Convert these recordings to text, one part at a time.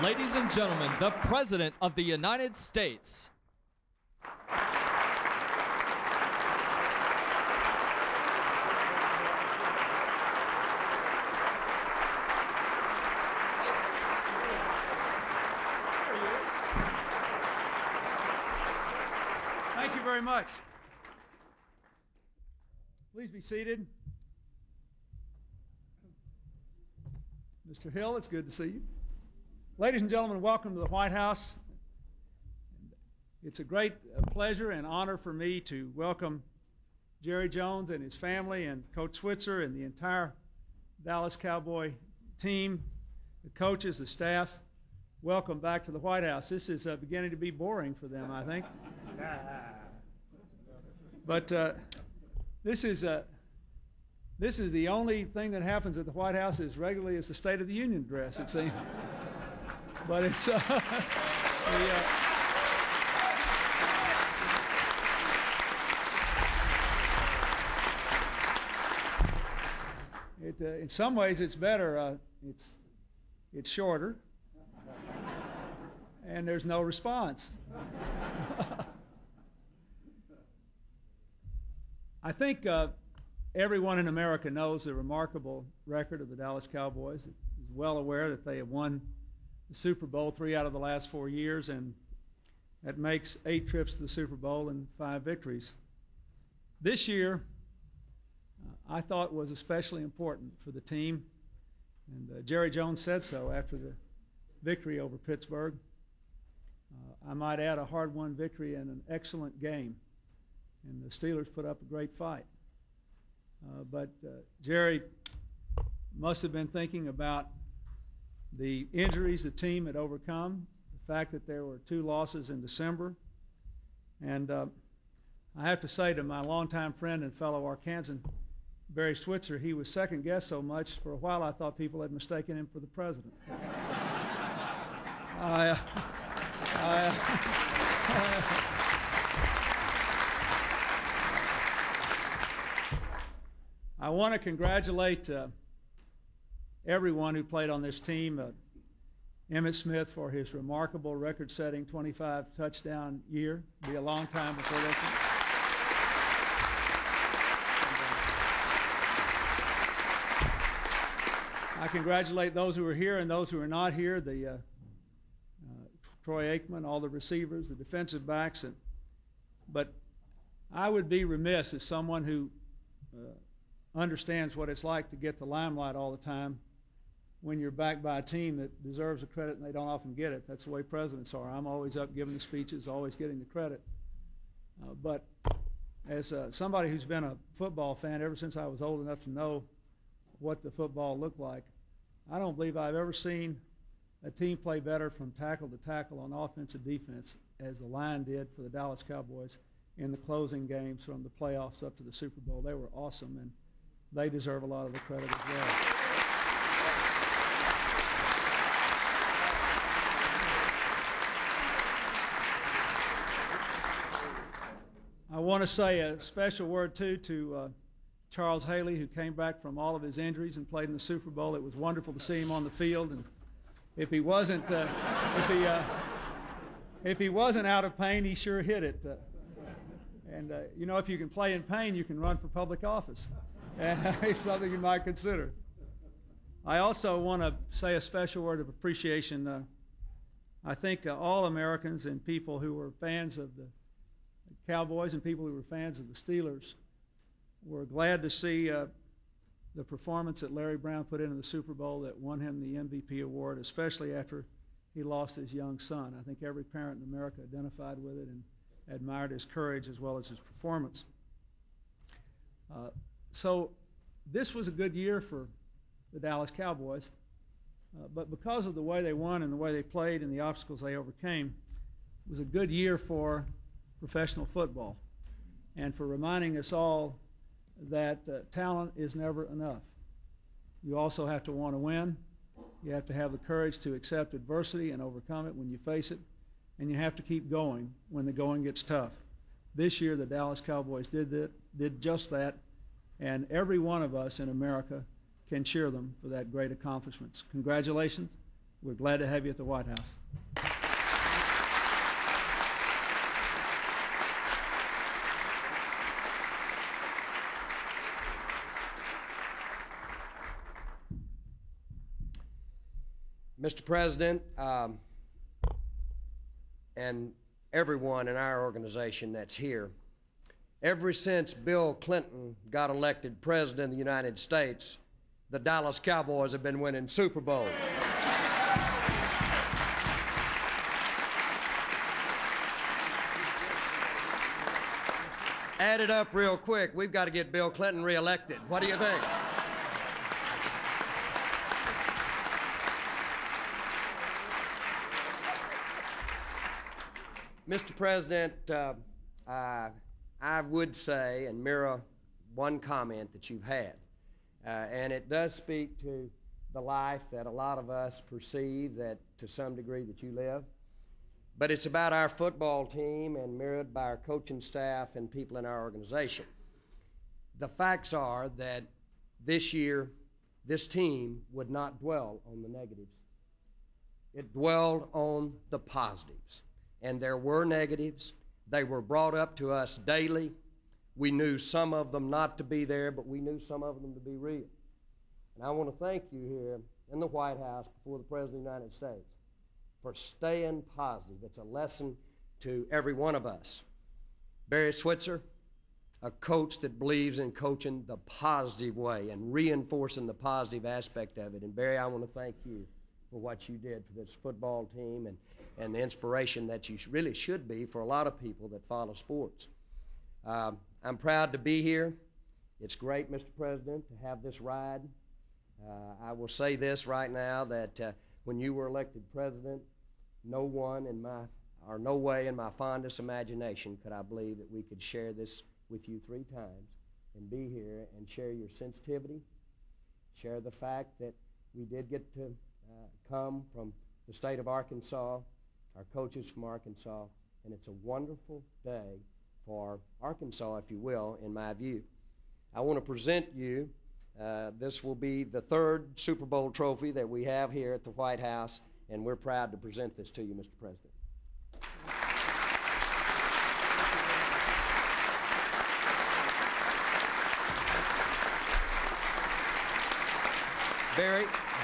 Ladies and gentlemen, the President of the United States. Thank you very much. Please be seated. Mr. Hill, it's good to see you. Ladies and gentlemen, welcome to the White House. It's a great pleasure and honor for me to welcome Jerry Jones and his family and Coach Switzer and the entire Dallas Cowboy team, the coaches, the staff. Welcome back to the White House. This is beginning to be boring for them, I think. But this is the only thing that happens at the White House as regularly as the State of the Union address, it seems. But it's in some ways it's better. It's shorter, and there's no response. I think everyone in America knows the remarkable record of the Dallas Cowboys. Is well aware that they have won the Super Bowl 3 out of the last 4 years, and that makes 8 trips to the Super Bowl and 5 victories. This year, I thought was especially important for the team, and Jerry Jones said so after the victory over Pittsburgh. I might add a hard-won victory and an excellent game, and the Steelers put up a great fight. But Jerry must have been thinking about the injuries the team had overcome, the fact that there were 2 losses in December. And I have to say to my longtime friend and fellow Arkansan, Barry Switzer, he was second-guessed so much, for a while I thought people had mistaken him for the president. I want to congratulate everyone who played on this team. Emmitt Smith for his remarkable record-setting 25 touchdown year. It'll be a long time before this one. I congratulate those who are here and those who are not here, the Troy Aikman, all the receivers, the defensive backs. But I would be remiss as someone who understands what it's like to get the limelight all the time when you're backed by a team that deserves the credit and they don't often get it. That's the way presidents are. I'm always up giving the speeches, always getting the credit. But as somebody who's been a football fan ever since I was old enough to know what the football looked like, I don't believe I've ever seen a team play better from tackle to tackle on offense and defense as the line did for the Dallas Cowboys in the closing games from the playoffs up to the Super Bowl. They were awesome, and they deserve a lot of the credit as well. I want to say a special word, too, to Charles Haley, who came back from all of his injuries and played in the Super Bowl. It was wonderful to see him on the field, and if he wasn't, if he wasn't out of pain, he sure hit it. And you know, if you can play in pain, you can run for public office. It's something you might consider. I also want to say a special word of appreciation. I think all Americans and people who were fans of the Cowboys and people who were fans of the Steelers were glad to see the performance that Larry Brown put into the Super Bowl that won him the MVP award, especially after he lost his young son. I think every parent in America identified with it and admired his courage as well as his performance. So this was a good year for the Dallas Cowboys, but because of the way they won and the way they played and the obstacles they overcame, it was a good year for professional football and for reminding us all that talent is never enough. You also have to want to win. You have to have the courage to accept adversity and overcome it when you face it, and you have to keep going when the going gets tough. This year, the Dallas Cowboys did just that, and every one of us in America can cheer them for that great accomplishments. Congratulations, we're glad to have you at the White House. Mr. President, and everyone in our organization that's here, ever since Bill Clinton got elected President of the United States, the Dallas Cowboys have been winning Super Bowls. Add it up real quick. We've got to get Bill Clinton reelected. What do you think? Mr. President, I would say and mirror one comment that you've had, and it does speak to the life that a lot of us perceive that to some degree that you live, but it's about our football team and mirrored by our coaching staff and people in our organization. The facts are that this year, this team would not dwell on the negatives. It dwelled on the positives. And there were negatives. They were brought up to us daily. We knew some of them not to be there, but we knew some of them to be real. And I want to thank you here in the White House before the President of the United States for staying positive. It's a lesson to every one of us. Barry Switzer, a coach that believes in coaching the positive way and reinforcing the positive aspect of it. And Barry, I want to thank you for what you did for this football team and the inspiration that you really should be for a lot of people that follow sports. I'm proud to be here. It's great, Mr. President, to have this ride. I will say this right now, that when you were elected president, no way in my fondest imagination could I believe that we could share this with you 3 times and be here and share your sensitivity, share the fact that we did get to come from the state of Arkansas, our coaches from Arkansas, and it's a wonderful day for Arkansas, if you will, in my view. I want to present you, this will be the 3rd Super Bowl trophy that we have here at the White House, and we're proud to present this to you, Mr. President.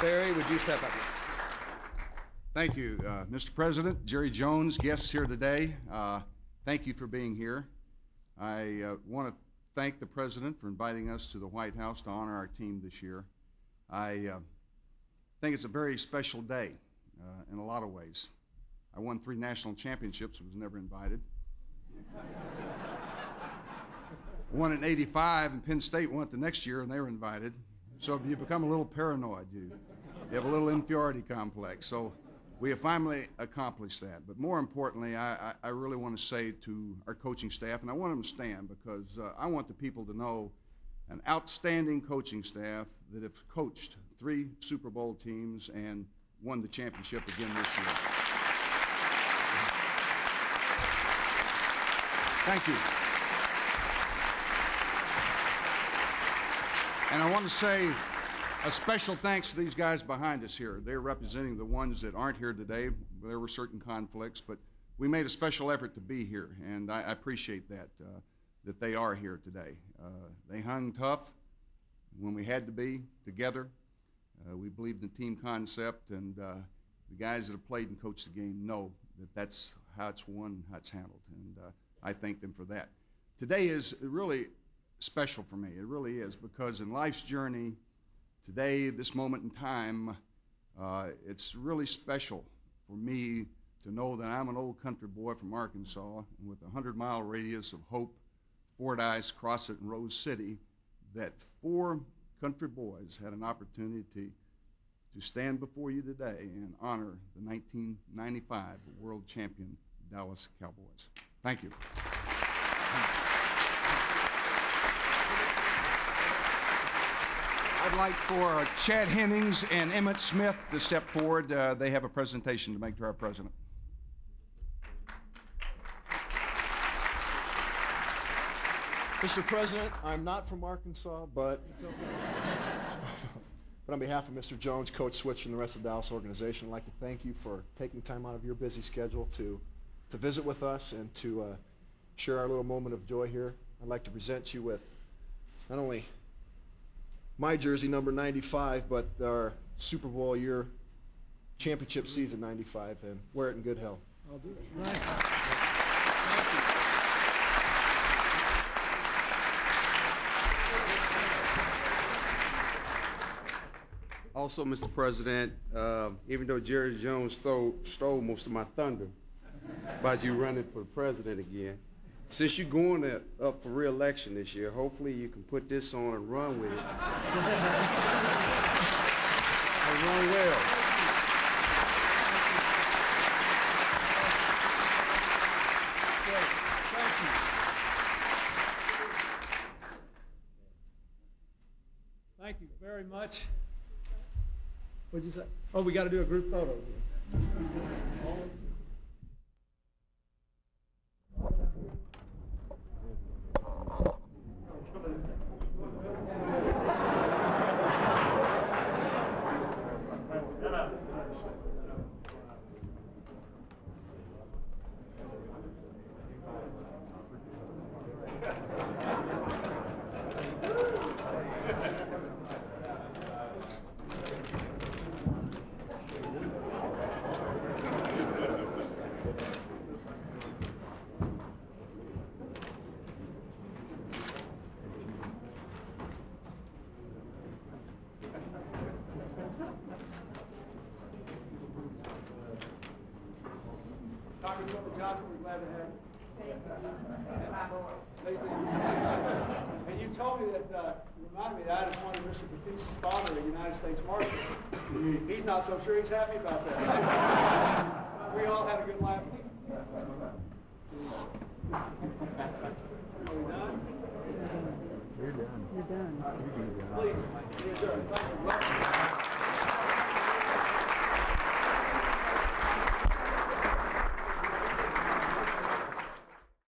Barry, would you step up here? Thank you, Mr. President, Jerry Jones, guests here today. Thank you for being here. I want to thank the President for inviting us to the White House to honor our team this year. I think it's a very special day in a lot of ways. I won 3 national championships, was never invited. Won in '85, and Penn State won it the next year, and they were invited. So you become a little paranoid. You have a little inferiority complex. So we have finally accomplished that. But more importantly, I really want to say to our coaching staff, and I want them to stand because I want the people to know an outstanding coaching staff that have coached 3 Super Bowl teams and won the championship again this year. Thank you. And I want to say a special thanks to these guys behind us here. They're representing the ones that aren't here today. There were certain conflicts, but we made a special effort to be here, and I appreciate that, that they are here today. They hung tough when we had to be together. We believed in team concept, and the guys that have played and coached the game know that that's how it's won, how it's handled, and I thank them for that. Today is really special for me. It really is, because in life's journey, today, this moment in time, it's really special for me to know that I'm an old country boy from Arkansas, and with a 100-mile radius of Hope, Fordyce, Crossett, and Rose City, that 4 country boys had an opportunity to stand before you today and honor the 1995 world champion Dallas Cowboys. Thank you. I'd like for Chad Hennings and Emmett Smith to step forward. They have a presentation to make to our president. Mr. President, I'm not from Arkansas, but But on behalf of Mr. Jones, Coach Switzer, and the rest of the Dallas organization, I'd like to thank you for taking time out of your busy schedule to visit with us and to share our little moment of joy here. I'd like to present you with not only my jersey, number 95, but our Super Bowl year championship season, 95, and wear it in good health. I'll do it. Thank you. Also, Mr. President, even though Jerry Jones stole most of my thunder about you running for president again, since you're going up for re-election this year, hopefully you can put this on and run with it. And run well. Thank you very much. What'd you say? Oh, we got to do a group photo. Congresswoman Johnson, we're glad to have you. And you told me that, you reminded me that I just wanted Mr. Batista's father, a United States Marshal. He's not so sure he's happy about that. We all had a good laugh. Are we done? You're done. You're done. Please, you're adjourned. Thank you.